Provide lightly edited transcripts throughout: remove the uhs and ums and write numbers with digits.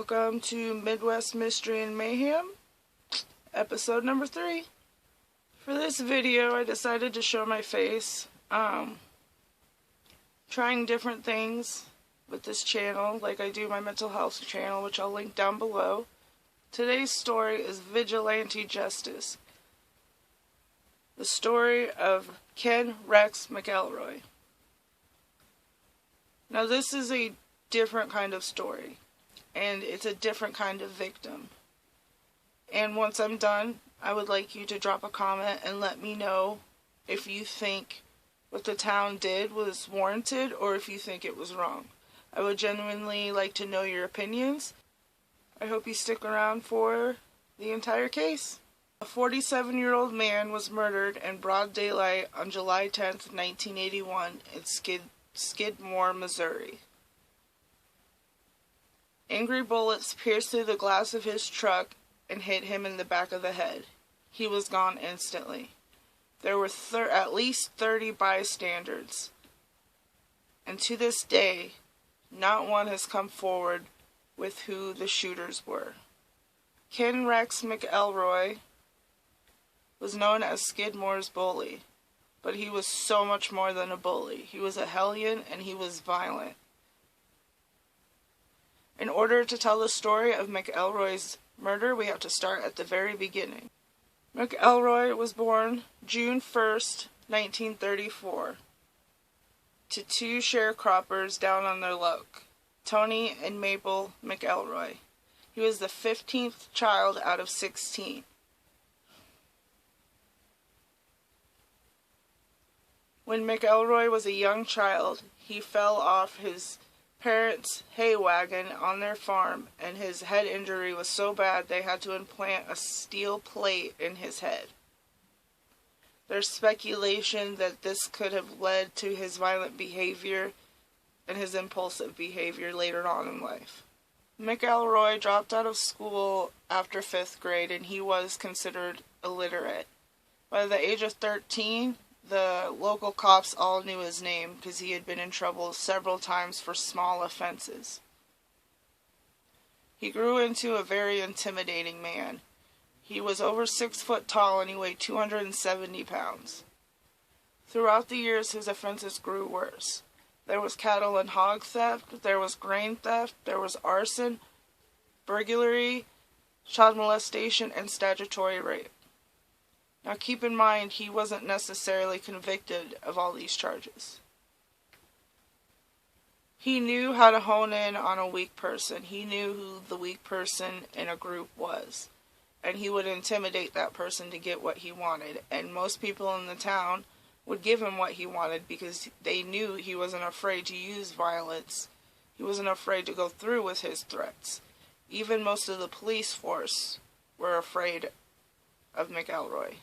Welcome to Midwest Mystery and Mayhem, episode number 3. For this video, I decided to show my face, trying different things with this channel, like I do my mental health channel, which I'll link down below. Today's story is Vigilante Justice, the story of Ken Rex McElroy. Now this is a different kind of story, and it's a different kind of victim. And once I'm done, I would like you to drop a comment and let me know if you think what the town did was warranted or if you think it was wrong. I would genuinely like to know your opinions. I hope you stick around for the entire case. A 47-year-old man was murdered in broad daylight on July 10th, 1981 in Skidmore, Missouri. Angry bullets pierced through the glass of his truck and hit him in the back of the head. He was gone instantly. There were at least 30 bystanders, and to this day, not one has come forward with who the shooters were. Ken Rex McElroy was known as Skidmore's bully, but he was so much more than a bully. He was a hellion and he was violent. In order to tell the story of McElroy's murder, we have to start at the very beginning. McElroy was born June 1st, 1934, to two sharecroppers down on their luck, Tony and Mabel McElroy. He was the 15th child out of 16. When McElroy was a young child, he fell off his parents' hay wagon on their farm, and his head injury was so bad they had to implant a steel plate in his head. There's speculation that this could have led to his violent behavior and his impulsive behavior later on in life. McElroy dropped out of school after 5th grade, and he was considered illiterate. By the age of 13, the local cops all knew his name because he had been in trouble several times for small offenses. He grew into a very intimidating man. He was over 6 foot tall and he weighed 270 pounds. Throughout the years, his offenses grew worse. There was cattle and hog theft, there was grain theft, there was arson, burglary, child molestation, and statutory rape. Now keep in mind, he wasn't necessarily convicted of all these charges. He knew how to hone in on a weak person. He knew who the weak person in a group was. And he would intimidate that person to get what he wanted. And most people in the town would give him what he wanted because they knew he wasn't afraid to use violence. He wasn't afraid to go through with his threats. Even most of the police force were afraid of McElroy.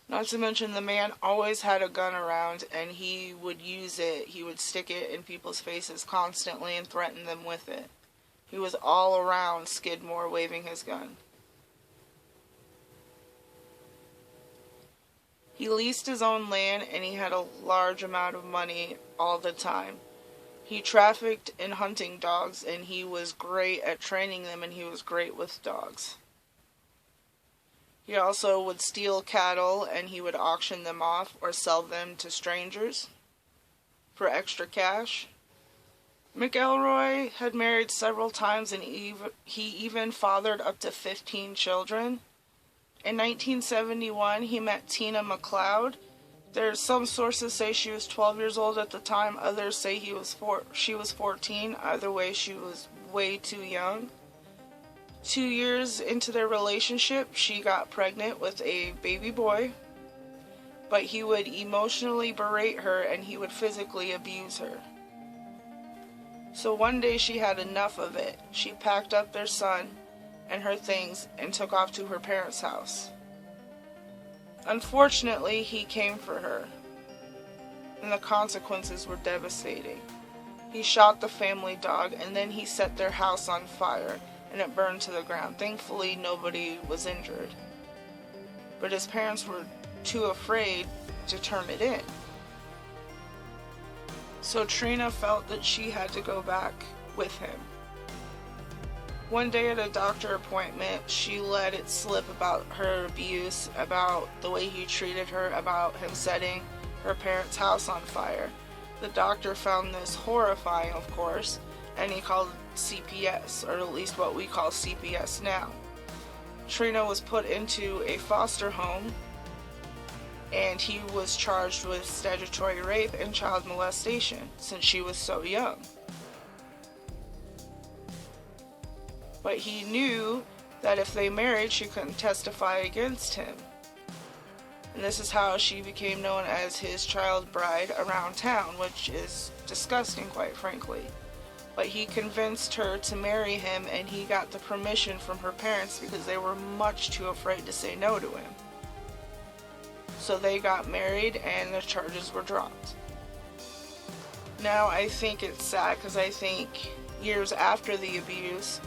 Not to mention, the man always had a gun around, and he would use it. He would stick it in people's faces constantly and threaten them with it. He was all around Skidmore waving his gun. He leased his own land, and he had a large amount of money all the time. He trafficked in hunting dogs, and he was great at training them, and he was great with dogs. He also would steal cattle, and he would auction them off or sell them to strangers for extra cash. McElroy had married several times, and he even fathered up to 15 children. In 1971, he met Tina McLeod. There's some sources say she was 12 years old at the time. Others say she was 14. Either way, she was way too young. 2 years into their relationship, she got pregnant with a baby boy, but he would emotionally berate her and he would physically abuse her. So one day she had enough of it. She packed up their son and her things and took off to her parents' house. Unfortunately, he came for her, and the consequences were devastating. He shot the family dog, and then he set their house on fire, and it burned to the ground. Thankfully, nobody was injured. But his parents were too afraid to turn it in. So Trina felt that she had to go back with him. One day at a doctor appointment, she let it slip about her abuse, about the way he treated her, about him setting her parents' house on fire. The doctor found this horrifying, of course, and he called CPS, or at least what we call CPS now. Trina was put into a foster home, and he was charged with statutory rape and child molestation since she was so young. But he knew that if they married, she couldn't testify against him. And this is how she became known as his child bride around town, which is disgusting, quite frankly. But he convinced her to marry him, and he got the permission from her parents because they were much too afraid to say no to him. So they got married and the charges were dropped. Now I think it's sad because I think years after the abuse,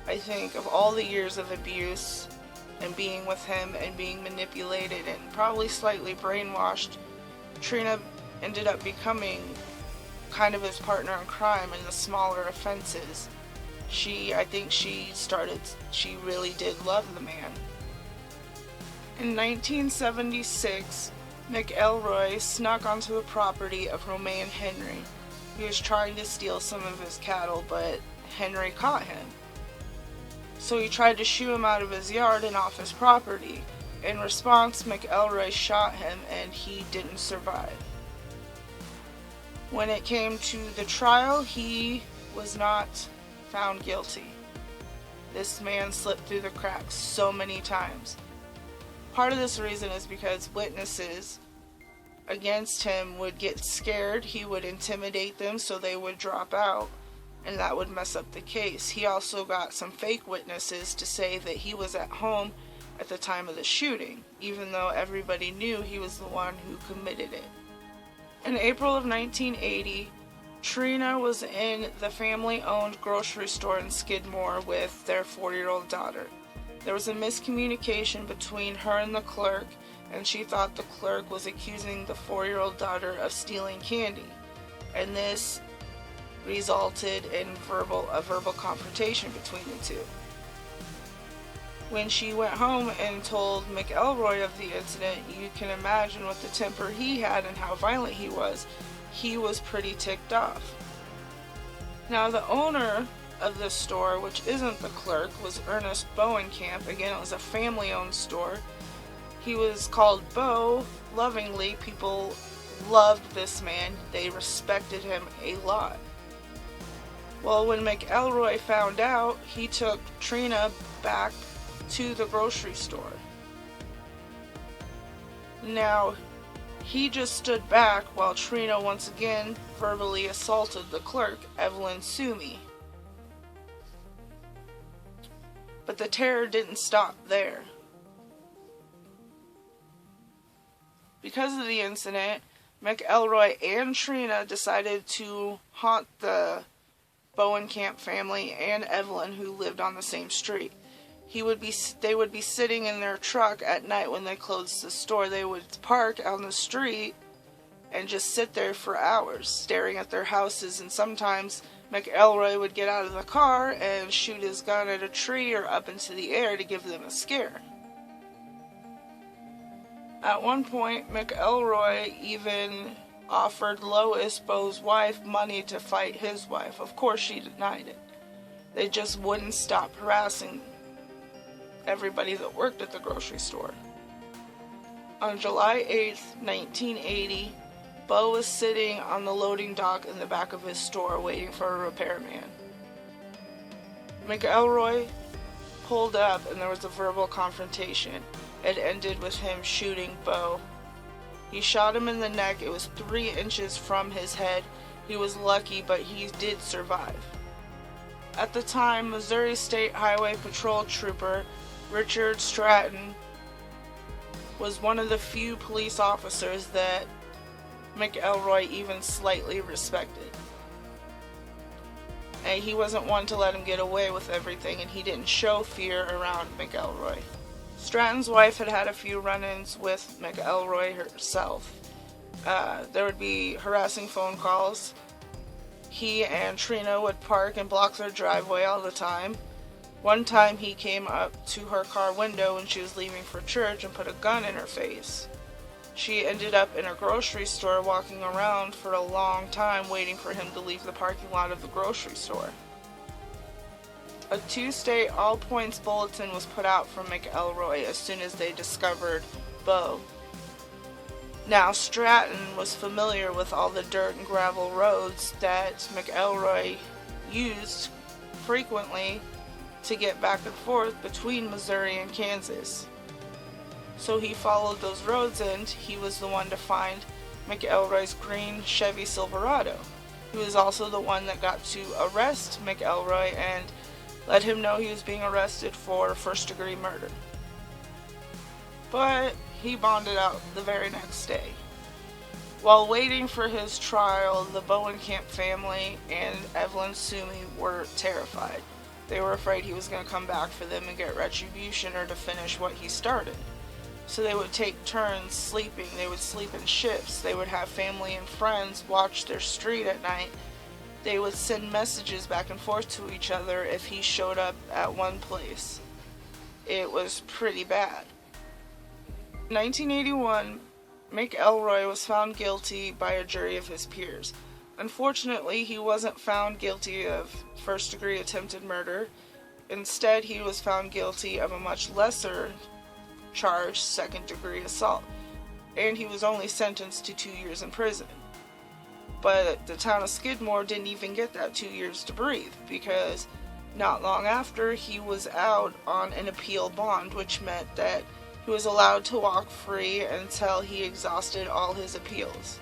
I think of all the years of abuse and being with him and being manipulated and probably slightly brainwashed, Trina ended up becoming kind of his partner in crime in the smaller offenses. I think she really did love the man. In 1976, McElroy snuck onto the property of Romain Henry. He was trying to steal some of his cattle, but Henry caught him. So he tried to shoo him out of his yard and off his property. In response, McElroy shot him and he didn't survive. When it came to the trial, he was not found guilty. This man slipped through the cracks so many times. Part of this reason is because witnesses against him would get scared. He would intimidate them so they would drop out, and that would mess up the case. He also got some fake witnesses to say that he was at home at the time of the shooting, even though everybody knew he was the one who committed it. In April of 1980, Trina was in the family-owned grocery store in Skidmore with their 4-year-old daughter. There was a miscommunication between her and the clerk, and she thought the clerk was accusing the 4-year-old daughter of stealing candy, and this resulted in a verbal confrontation between the two. When she went home and told McElroy of the incident, you can imagine what the temper he had and how violent he was. He was pretty ticked off. Now the owner of this store, which isn't the clerk, was Ernest Bowenkamp. Again, it was a family-owned store. He was called Bo lovingly. People loved this man. They respected him a lot. Well, when McElroy found out, he took Trina back to the grocery store. Now, he just stood back while Trina once again verbally assaulted the clerk, Evelyn Sumi. But the terror didn't stop there. Because of the incident, McElroy and Trina decided to haunt the Bowenkamp family and Evelyn, who lived on the same street. They would be sitting in their truck at night when they closed the store. They would park on the street and just sit there for hours, staring at their houses, and sometimes McElroy would get out of the car and shoot his gun at a tree or up into the air to give them a scare. At one point, McElroy even offered Lois, Bo's wife, money to fight his wife. Of course, she denied it. They just wouldn't stop harassing everybody that worked at the grocery store. On July 8th, 1980, Bo was sitting on the loading dock in the back of his store waiting for a repairman. McElroy pulled up and there was a verbal confrontation. It ended with him shooting Bo. He shot him in the neck. It was 3 inches from his head. He was lucky, but he did survive. At the time, Missouri State Highway Patrol Trooper Richard Stratton was one of the few police officers that McElroy even slightly respected. And he wasn't one to let him get away with everything, and he didn't show fear around McElroy. Stratton's wife had had a few run-ins with McElroy herself. There would be harassing phone calls. he and Trina would park and block their driveway all the time. One time he came up to her car window when she was leaving for church and put a gun in her face. She ended up in a grocery store walking around for a long time waiting for him to leave the parking lot of the grocery store. A Tuesday all points bulletin was put out for McElroy as soon as they discovered Bo. Now, Stratton was familiar with all the dirt and gravel roads that McElroy used frequently to get back and forth between Missouri and Kansas. So he followed those roads and he was the one to find McElroy's green Chevy Silverado. He was also the one that got to arrest McElroy and let him know he was being arrested for first-degree murder. But he bonded out the very next day. While waiting for his trial, the Bowenkamp family and Evelyn Sumi were terrified. They were afraid he was going to come back for them and get retribution or to finish what he started. So they would take turns sleeping. They would sleep in shifts. They would have family and friends watch their street at night. They would send messages back and forth to each other if he showed up at one place. It was pretty bad. In 1981, McElroy was found guilty by a jury of his peers. Unfortunately, he wasn't found guilty of first-degree attempted murder. Instead, he was found guilty of a much lesser charge, second-degree assault, and he was only sentenced to 2 years in prison. But the town of Skidmore didn't even get that 2 years to breathe, because not long after, he was out on an appeal bond, which meant that he was allowed to walk free until he exhausted all his appeals.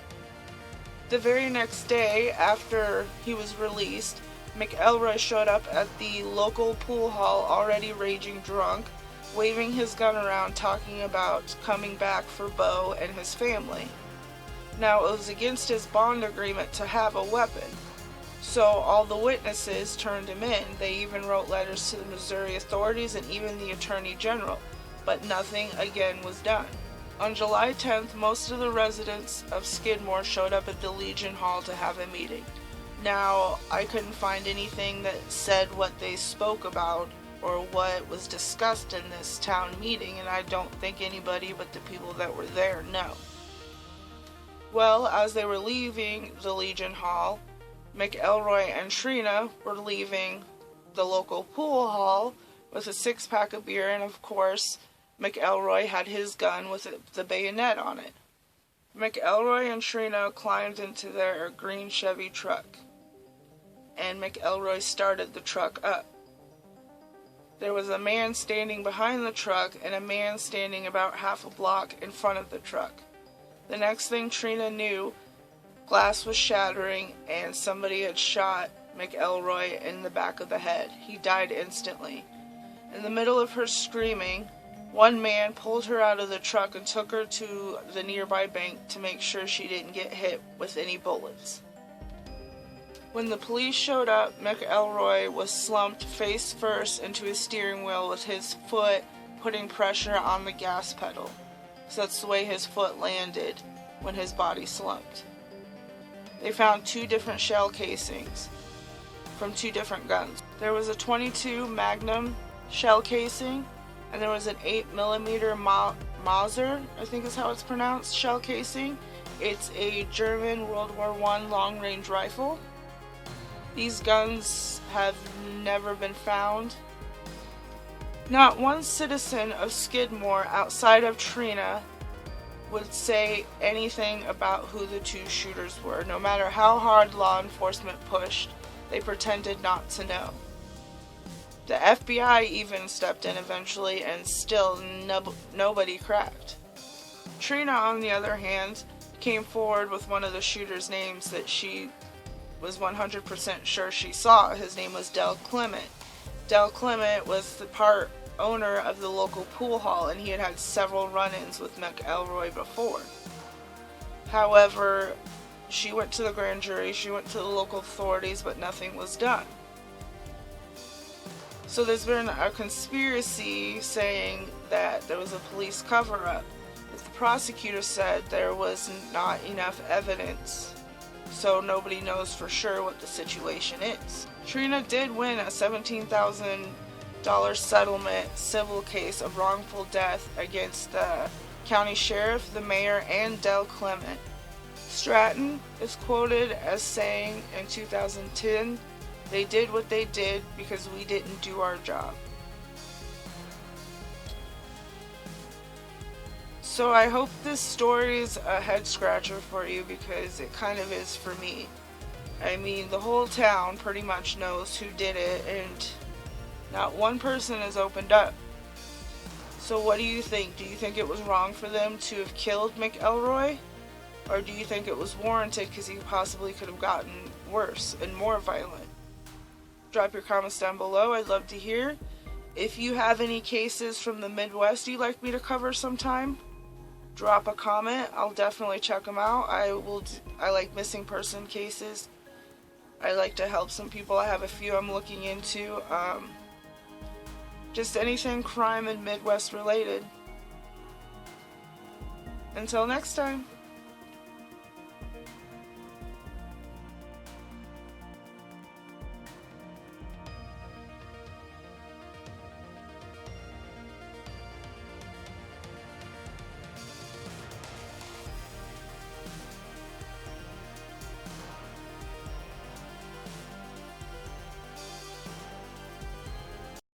The very next day, after he was released, McElroy showed up at the local pool hall already raging drunk, waving his gun around, talking about coming back for Bo and his family. Now, it was against his bond agreement to have a weapon, so all the witnesses turned him in. They even wrote letters to the Missouri authorities and even the Attorney General, but nothing again was done. On July 10th, most of the residents of Skidmore showed up at the Legion Hall to have a meeting. Now, I couldn't find anything that said what they spoke about or what was discussed in this town meeting, and I don't think anybody but the people that were there know. Well, as they were leaving the Legion Hall, McElroy and Trina were leaving the local pool hall with a six-pack of beer, and of course, McElroy had his gun with the bayonet on it. McElroy and Trina climbed into their green Chevy truck, and McElroy started the truck up. There was a man standing behind the truck and a man standing about half a block in front of the truck. The next thing Trina knew, glass was shattering and somebody had shot McElroy in the back of the head. He died instantly. In the middle of her screaming, one man pulled her out of the truck and took her to the nearby bank to make sure she didn't get hit with any bullets. When the police showed up, McElroy was slumped face first into his steering wheel with his foot putting pressure on the gas pedal. So that's the way his foot landed when his body slumped. They found 2 different shell casings from 2 different guns. There was a .22 Magnum shell casing, and there was an 8mm Mauser, I think is how it's pronounced, shell casing. It's a German World War I long-range rifle. These guns have never been found. Not one citizen of Skidmore outside of Trina would say anything about who the 2 shooters were. No matter how hard law enforcement pushed, they pretended not to know. The FBI even stepped in eventually, and still nobody cracked. Trina, on the other hand, came forward with one of the shooters' names that she was 100% sure she saw. His name was Del Clement. Del Clement was the part owner of the local pool hall, and he had had several run-ins with McElroy before. However, she went to the grand jury, she went to the local authorities, but nothing was done. So there's been a conspiracy saying that there was a police cover-up, but the prosecutor said there was not enough evidence so nobody knows for sure what the situation is. Trina did win a $17,000 settlement civil case of wrongful death against the county sheriff, the mayor, and Del Clement. Stratton is quoted as saying in 2010, "They did what they did because we didn't do our job." So I hope this story is a head scratcher for you, because it kind of is for me. I mean, the whole town pretty much knows who did it, and not one person has opened up. So what do you think? Do you think it was wrong for them to have killed McElroy? Or do you think it was warranted because he possibly could have gotten worse and more violent? Drop your comments down below. I'd love to hear. If you have any cases from the Midwest you'd like me to cover sometime, drop a comment. I'll definitely check them out. I like missing person cases. I like to help some people. I have a few I'm looking into. Just anything crime and Midwest related. Until next time.